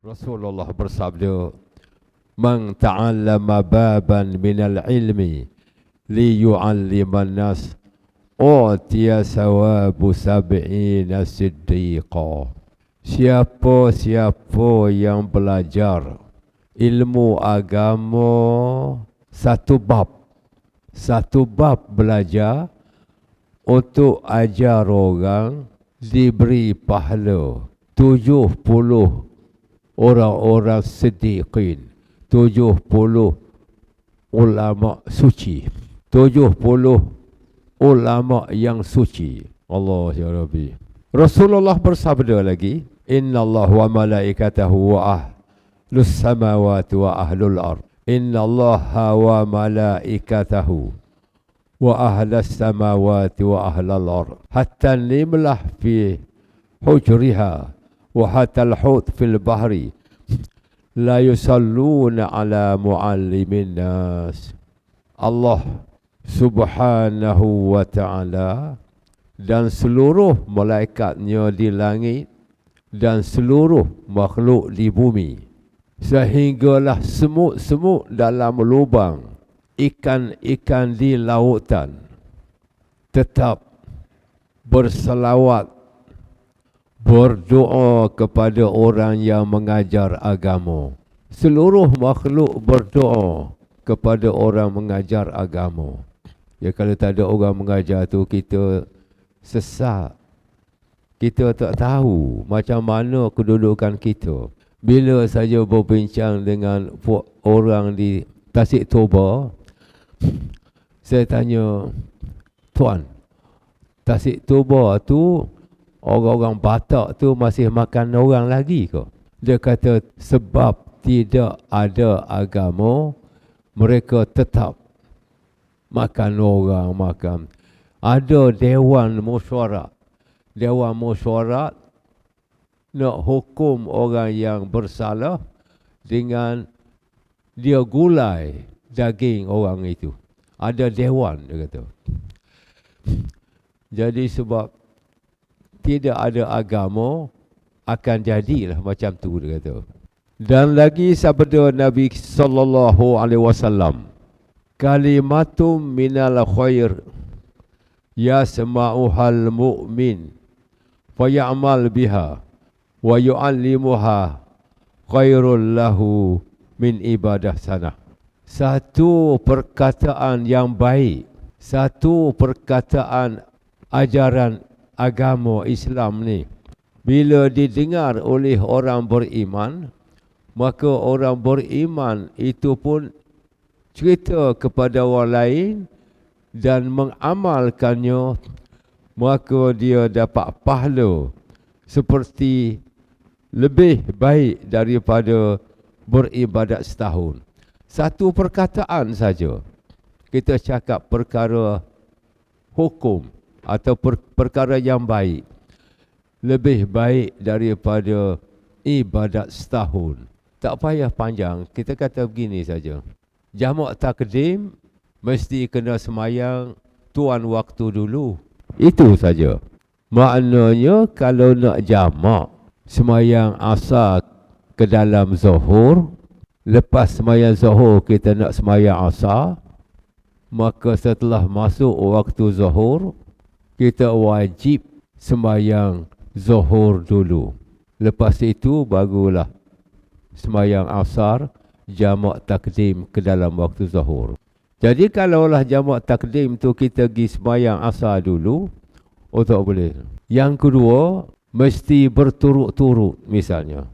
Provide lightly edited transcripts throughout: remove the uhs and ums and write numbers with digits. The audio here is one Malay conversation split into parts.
Rasulullah bersabda, "Man ta'allama baban minal ilmi li yu'alliman nas, utiya sawabu sab'ina siddiqa." Siapa-siapa yang belajar ilmu agama satu bab belajar untuk ajar orang, diberi pahala 70 orang-orang siddiqin, 70 ulama suci, 70 ulama yang suci. Allah ya Rabbi. Rasulullah bersabda lagi, "Inna Allah wa malaikatahu wa ahlus samawati wa ahlul ard. Inna Allah wa malaikatahu wa ahlus samawati wa ahlul ard. Hatta nimlah fi hujriha wa hatta al-hut fil bahri la yusalluna ala muallimin nas." Allah subhanahu wa ta'ala dan seluruh malaikatnya di langit dan seluruh makhluk di bumi, sehinggalah semut-semut dalam lubang, ikan-ikan di lautan, tetap berselawat, berdoa kepada orang yang mengajar agama. Seluruh makhluk berdoa kepada orang mengajar agama. Ya, kalau tak ada orang mengajar tu, kita sesat. Kita tak tahu macam mana kedudukan kita. Bila saja berbincang dengan orang di Tasik Toba, saya tanya, "Tuan, Tasik Toba tu orang-orang Batak tu masih makan orang lagi ke?" Dia kata, "Sebab tidak ada agama, mereka tetap makan orang, makan." Ada dewan mesyuarat. Dewan mesyuarat nak hukum orang yang bersalah dengan dia gulai daging orang itu. Ada dewan, dia kata. Jadi sebab tidak ada agama, akan jadilah macam tu, dia kata. Dan lagi sabda Nabi sallallahu alaihi wasallam, "Kalimatum minal khair yasma'uhal mu'min faya'mal biha wa yu'allimuha khairul lahu min ibadah sanah." Satu perkataan yang baik, satu perkataan ajaran agama Islam ni, bila didengar oleh orang beriman, maka orang beriman itu pun cerita kepada orang lain dan mengamalkannya, maka dia dapat pahala seperti lebih baik daripada beribadat setahun. Satu perkataan saja kita cakap perkara hukum atau perkara yang baik, lebih baik daripada ibadat setahun. Tak payah panjang, kita kata begini saja. Jamak takdim mesti kena semayang tuan waktu dulu. Itu saja. Maknanya kalau nak jamak semayang asar ke dalam zuhur, lepas semayang zuhur kita nak semayang asar, maka setelah masuk waktu zuhur, kita wajib semayang zuhur dulu. Lepas itu barulah semayang asar, jamak takdim ke dalam waktu zuhur. Jadi kalaulah jamak takdim tu kita pergi sembahyang asar dulu, tak boleh. Yang kedua, mesti berturut-turut misalnya.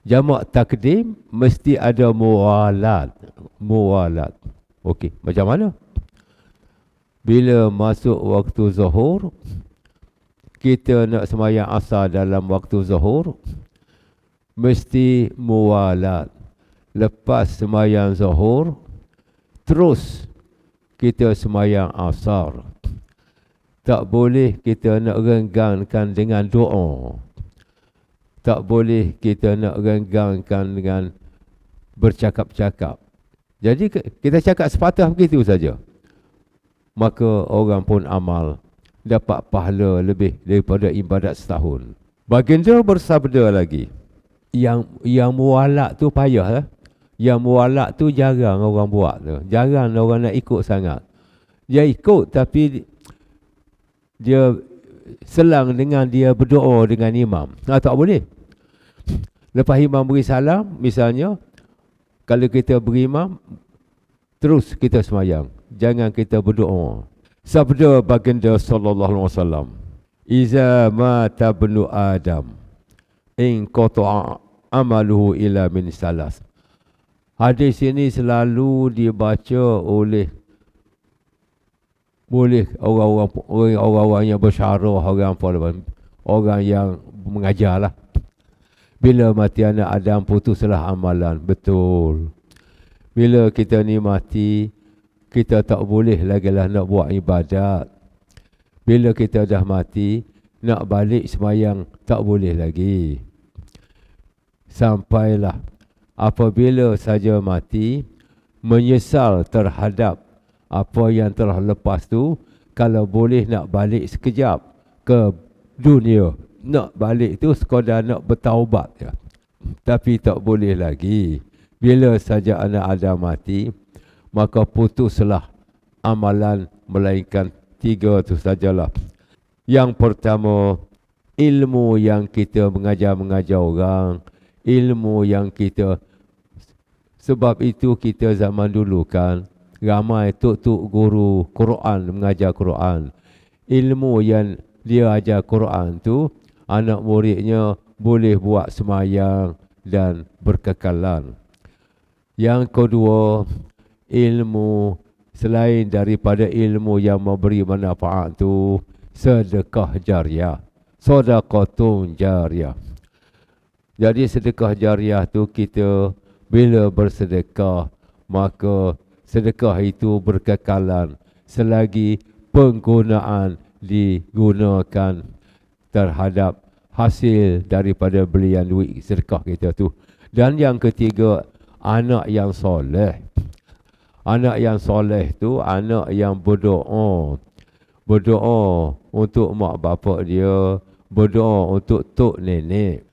Jamak takdim mesti ada muwalat. Muwalat. Okey, macam mana? Bila masuk waktu zuhur, kita nak sembahyang asar dalam waktu zuhur, mesti muwalat. Lepas sembahyang zuhur, terus kita sembahyang asar. Tak boleh kita nak renggangkan dengan doa. Tak boleh kita nak renggangkan dengan bercakap-cakap. Jadi kita cakap sepatah begitu saja. Maka orang pun amal, dapat pahala lebih daripada ibadat setahun. Baginda bersabda lagi, Yang mualak tu payah lah. Yang mualak tu jarang orang buat tu. Jarang orang nak ikut sangat. Dia ikut tapi dia selang dengan dia berdoa dengan imam. Tak boleh. Lepas imam beri salam, misalnya, kalau kita berimam, terus kita semayang. Jangan kita berdoa. Sabda baginda sallallahu alaihi wasallam, "Iza mata ibnu Adam, in qata'a amaluhu ila min salas." Hadis ini selalu dibaca oleh orang-orang yang bersyarah, orang yang mengajar lah. Bila mati anak Adam, putuslah amalan. Betul. Bila kita ni mati, kita tak boleh lagi lah nak buat ibadat. Bila kita dah mati, nak balik semayang tak boleh lagi. Sampailah apabila saja mati, menyesal terhadap apa yang telah lepas tu, kalau boleh nak balik sekejap ke dunia. Nak balik tu sekadar nak bertaubat je. Tapi tak boleh lagi. Bila saja anak Adam mati, maka putuslah amalan, melainkan 3 tu sajalah. Yang pertama, ilmu yang kita mengajar orang. Ilmu yang kita, sebab itu kita zaman dulu kan, ramai tok-tok guru Quran mengajar Quran. Ilmu yang dia ajar Quran tu, anak muridnya boleh buat semayang dan berkekalan. Yang kedua, ilmu selain daripada ilmu yang memberi manfaat tu, sedekah jariah, sedekatun jariah. Jadi sedekah jariah tu, kita bila bersedekah, maka sedekah itu berkekalan selagi penggunaan digunakan terhadap hasil daripada belian duit sedekah kita tu. Dan yang ketiga, anak yang soleh. Anak yang soleh tu anak yang berdoa. Berdoa untuk mak bapak dia, berdoa untuk tok nenek.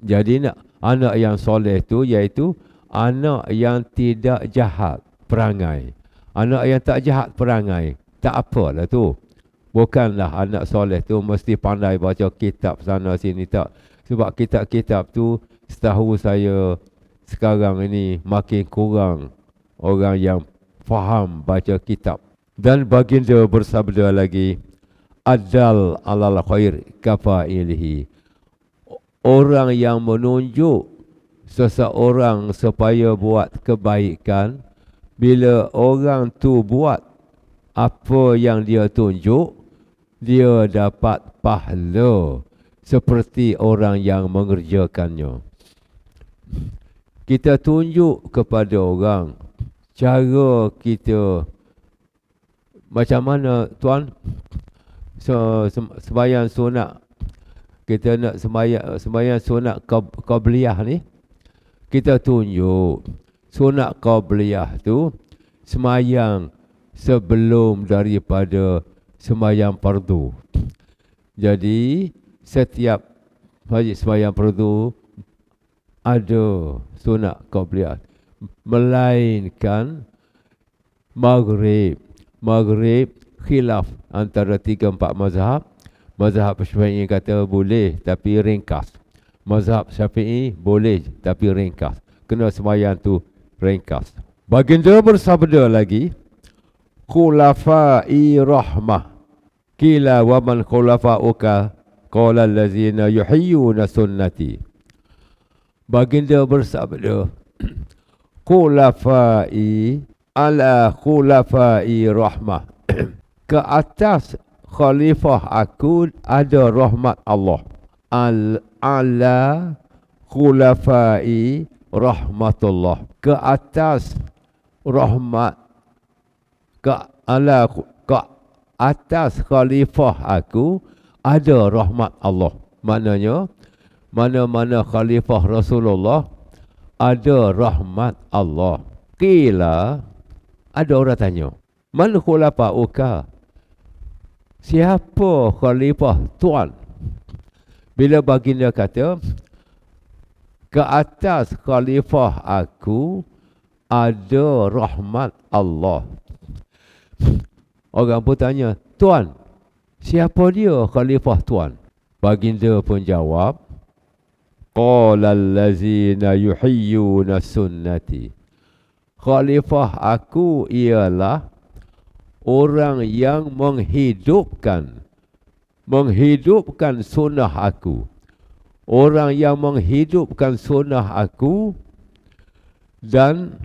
Jadi anak yang soleh tu iaitu anak yang tidak jahat perangai. Anak yang tak jahat perangai, tak apalah tu. Bukanlah anak soleh tu mesti pandai baca kitab sana sini, tak. Sebab kitab-kitab tu, setahu saya sekarang ini makin kurang orang yang faham baca kitab. Dan baginda bersabda lagi, "Adal alal khair kafailihi." Orang yang menunjuk seseorang supaya buat kebaikan, bila orang tu buat apa yang dia tunjuk, dia dapat pahala seperti orang yang mengerjakannya. Kita tunjuk kepada orang cara kita macam mana, tuan, sembahyang sunat. Kita nak sembahyang sunat qabliyah ni, kita tunjuk sunat qabliyah tu sembahyang sebelum daripada sembahyang fardu. Jadi setiap sembahyang fardu ada sunat qabliyah, melainkan maghrib. Maghrib khilaf antara 3-4 mazhab. Mazhab Syafi'i kata boleh tapi ringkas. Mazhab Syafi'i boleh tapi ringkas. Kena sembahyang tu ringkas. Baginda bersabda lagi, "Khulafa'i rahmah." Qila wa man khulafa'uka? Qala allazina yuhyuna sunnati. Baginda bersabda, "Khulafa'i ala khulafa'i rahmah." Ke atas khalifah aku ada rahmat Allah. Ala khulafai rahmatullah. Ke atas rahmat, ke atas khalifah aku ada rahmat Allah. Maknanya, mana-mana khalifah Rasulullah ada rahmat Allah. Qila, ada orang tanya, "Man khulafa'uka?" Siapa khalifah tuan? Bila baginda kata, ke atas khalifah aku ada rahmat Allah. Orang pun tanya, Tuan, siapa dia khalifah Tuan? Baginda pun jawab, qala allazina yuhiyyuna sunnati. Khalifah aku ialah orang yang menghidupkan sunnah aku. Orang yang menghidupkan sunnah aku dan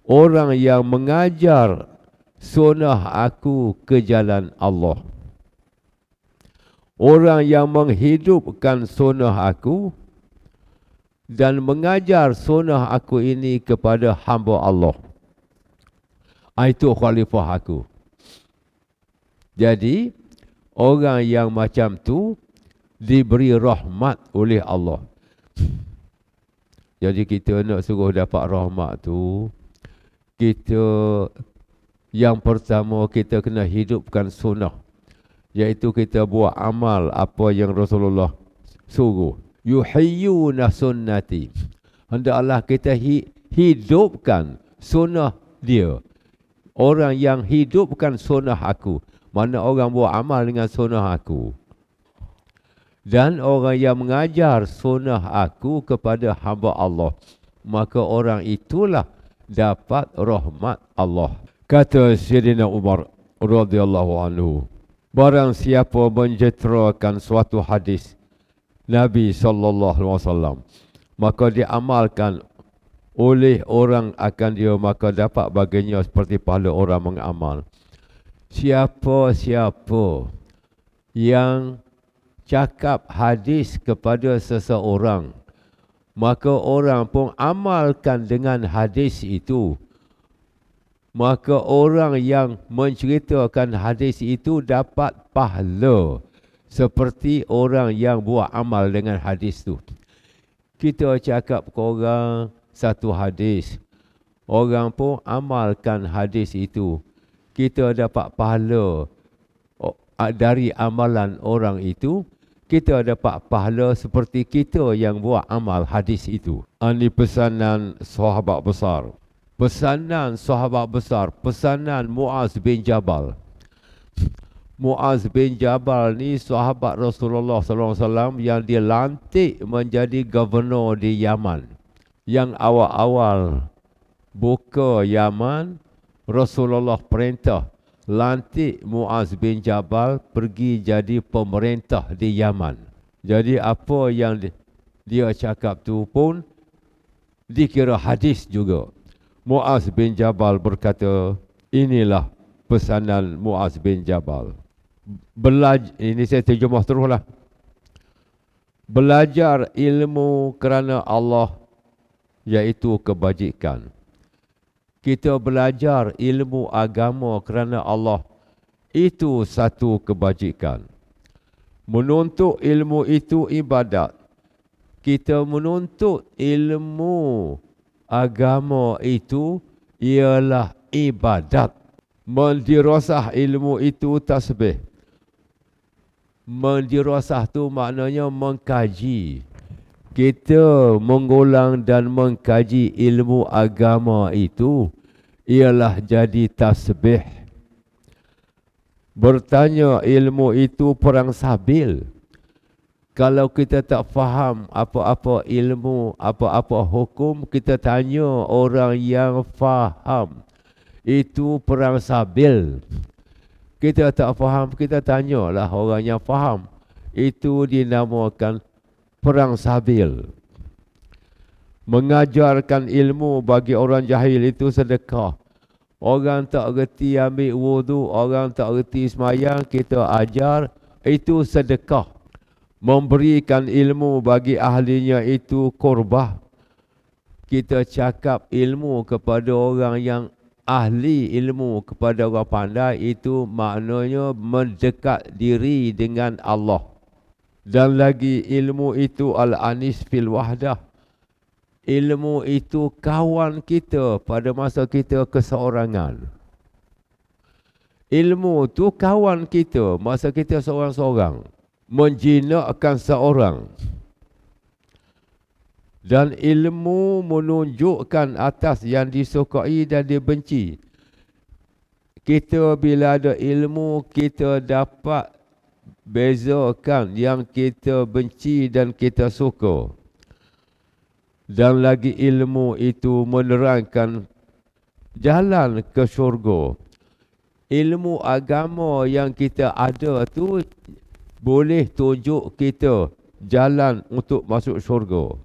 orang yang mengajar sunnah aku ke jalan Allah. Orang yang menghidupkan sunnah aku dan mengajar sunnah aku ini kepada hamba Allah. Itu khalifah aku. Jadi, orang yang macam tu diberi rahmat oleh Allah. Jadi kita nak suruh dapat rahmat tu, kita yang pertama kita kena hidupkan sunnah, iaitu kita buat amal apa yang Rasulullah suruh. Yuhiyyuna sunnati. Hendaklah kita hidupkan sunnah dia. Orang yang hidupkan sunnah aku. Mana orang buat amal dengan sunnah aku. Dan orang yang mengajar sunnah aku kepada hamba Allah. Maka orang itulah dapat rahmat Allah. Kata Sayyidina Umar radhiyallahu anhu, barang siapa menjeterakan suatu hadis Nabi SAW, maka diamalkan oleh orang akan dia, maka dapat baginya seperti pahala orang mengamal. Siapa-siapa yang cakap hadis kepada seseorang, maka orang pun amalkan dengan hadis itu, maka orang yang menceritakan hadis itu dapat pahala seperti orang yang buat amal dengan hadis itu. Kita cakap ke orang satu hadis, orang pun amalkan hadis itu, kita dapat pahala dari amalan orang itu. Kita dapat pahala seperti kita yang buat amal hadis itu. Ini pesanan sahabat besar. Pesanan sahabat besar. Pesanan Muaz bin Jabal. Muaz bin Jabal ni sahabat Rasulullah SAW yang dilantik menjadi gubernur di Yaman. Yang awal-awal buka Yaman, Rasulullah perintah lantik Muaz bin Jabal pergi jadi pemerintah di Yaman. Jadi apa yang dia cakap tu pun dikira hadis juga. Muaz bin Jabal berkata, inilah pesanan Muaz bin Jabal. Ini saya terjemah teruslah. Belajar ilmu kerana Allah, iaitu kebajikan. Kita belajar ilmu agama kerana Allah, itu satu kebajikan. Menuntut ilmu itu ibadat. Kita menuntut ilmu agama itu ialah ibadat. Mendirasah ilmu itu tasbih. Mendirasah tu maknanya mengkaji. Kita mengulang dan mengkaji ilmu agama itu ialah jadi tasbih. Bertanya ilmu itu perang sabil. Kalau kita tak faham apa-apa ilmu, apa-apa hukum, kita tanya orang yang faham. Itu perang sabil. Kita tak faham, kita tanyalah orang yang faham. Itu dinamakan perang sabil. Mengajarkan ilmu bagi orang jahil itu sedekah. Orang tak reti ambil wudu, orang tak reti semayang, kita ajar, itu sedekah. Memberikan ilmu bagi ahlinya itu qurbah. Kita cakap ilmu kepada orang yang ahli ilmu, kepada orang pandai, itu maknanya mendekat diri dengan Allah. Dan lagi ilmu itu al-anis fil wahdah. Ilmu itu kawan kita pada masa kita keseorangan. Ilmu itu kawan kita masa kita seorang-seorang. Menjinakkan seorang. Dan ilmu menunjukkan atas yang disukai dan dibenci. Kita bila ada ilmu, kita dapat bezakan yang kita benci dan kita suka. Dan lagi ilmu itu menerangkan jalan ke syurga. Ilmu agama yang kita ada tu boleh tunjuk kita jalan untuk masuk syurga.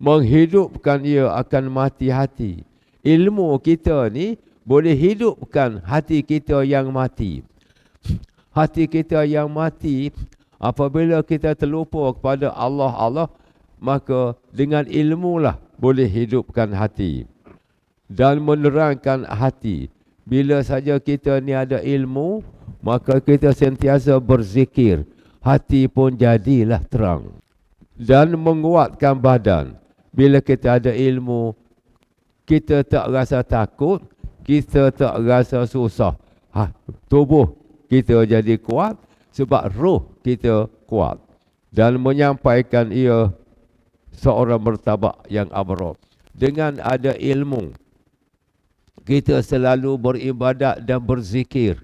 Menghidupkan ia akan mati hati. Ilmu kita ni boleh hidupkan hati kita yang mati. Hati kita yang mati, apabila kita terlupa kepada Allah, maka dengan ilmu lah boleh hidupkan hati. Dan menerangkan hati. Bila saja kita ni ada ilmu, maka kita sentiasa berzikir. Hati pun jadilah terang. Dan menguatkan badan. Bila kita ada ilmu, kita tak rasa takut, kita tak rasa susah. Tubuh kita jadi kuat sebab roh kita kuat. Dan menyampaikan ia seorang martabat yang abrar. Dengan ada ilmu, kita selalu beribadat dan berzikir.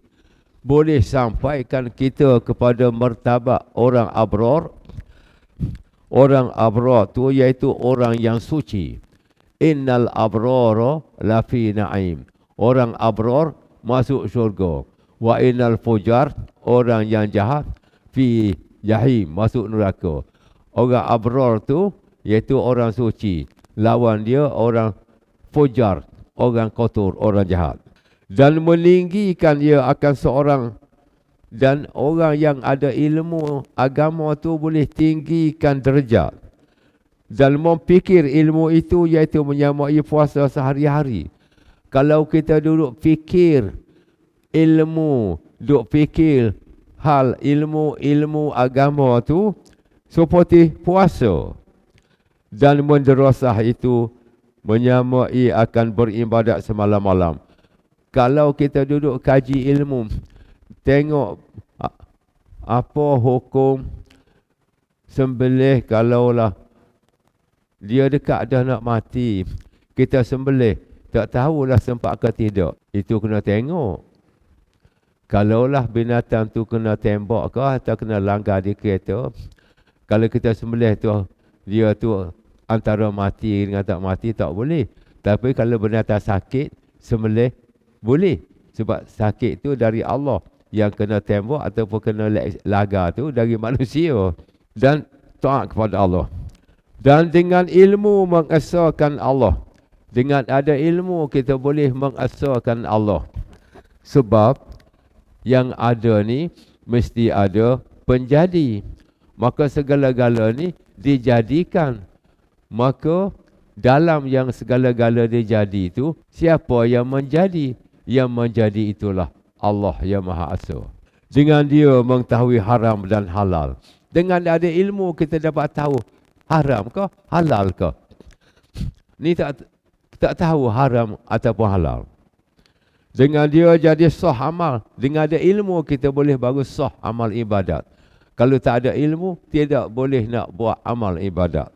Boleh sampaikan kita kepada martabat orang abrar. Orang abrar tu iaitu orang yang suci. Innal abrara lafi na'im. Orang abrar masuk syurga. Wa innal fujar, orang yang jahat, fi jahim, masuk neraka. Orang abrar tu iaitu orang suci. Lawan dia orang fujar, orang kotor, orang jahat. Dan meninggikan dia akan seorang. Dan orang yang ada ilmu agama tu boleh tinggikan derajat. Dan memfikir ilmu itu iaitu menyamai puasa sehari-hari. Kalau kita duduk fikir ilmu, duduk fikir hal ilmu agama tu seperti puasa. Dan menderasah itu menyamai akan beribadat semalam-malam. Kalau kita duduk kaji ilmu, tengok apa hukum sembelih kalaulah dia dekat dah nak mati, kita sembelih, tak tahulah sempat ke tidak. Itu kena tengok. Kalaulah binatang tu kena tembak ke atau kena langgar di kereta, kalau kita sembelih tu, dia tu antara mati dengan tak mati, tak boleh. Tapi kalau binatang sakit, sembelih boleh. Sebab sakit tu dari Allah. Yang kena tembak ataupun kena lagar tu dari manusia. Dan taat kepada Allah. Dan dengan ilmu mengesahkan Allah. Dengan ada ilmu kita boleh mengesahkan Allah. Sebab yang ada ni mesti ada penjadi. Maka segala-gala ni dijadikan. Maka dalam yang segala-gala dijadi itu, siapa yang menjadi? Yang menjadi itulah Allah yang Maha Esa. Dengan dia mengetahui haram dan halal. Dengan ada ilmu kita dapat tahu haram ke, halal ke. Ni tak tahu haram ataupun halal. Dengan dia jadi sah amal. Dengan ada ilmu kita boleh baru sah amal ibadat. Kalau tak ada ilmu, tidak boleh nak buat amal ibadat.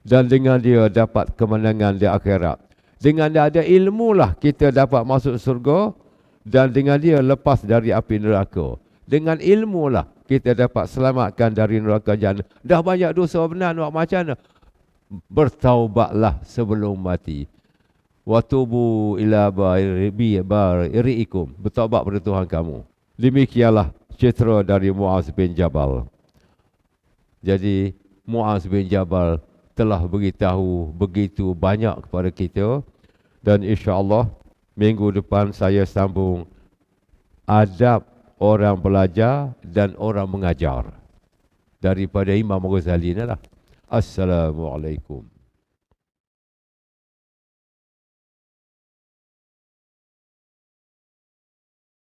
Dan dengan dia dapat kemenangan di akhirat. Dengan dia ada ilmu lah kita dapat masuk surga. Dan dengan dia lepas dari api neraka. Dengan ilmu lah kita dapat selamatkan dari neraka jahannam. Dah banyak dosa benar, nak macam mana? Bertaubatlah sebelum mati. Watubu ila bari'ikum. Bertaubat pada Tuhan kamu. Demikianlah cerita dari Muaz bin Jabal. Jadi Muaz bin Jabal telah beritahu begitu banyak kepada kita. Dan insya-Allah minggu depan saya sambung adab orang belajar dan orang mengajar daripada Imam Ghazali ni lah. Assalamualaikum.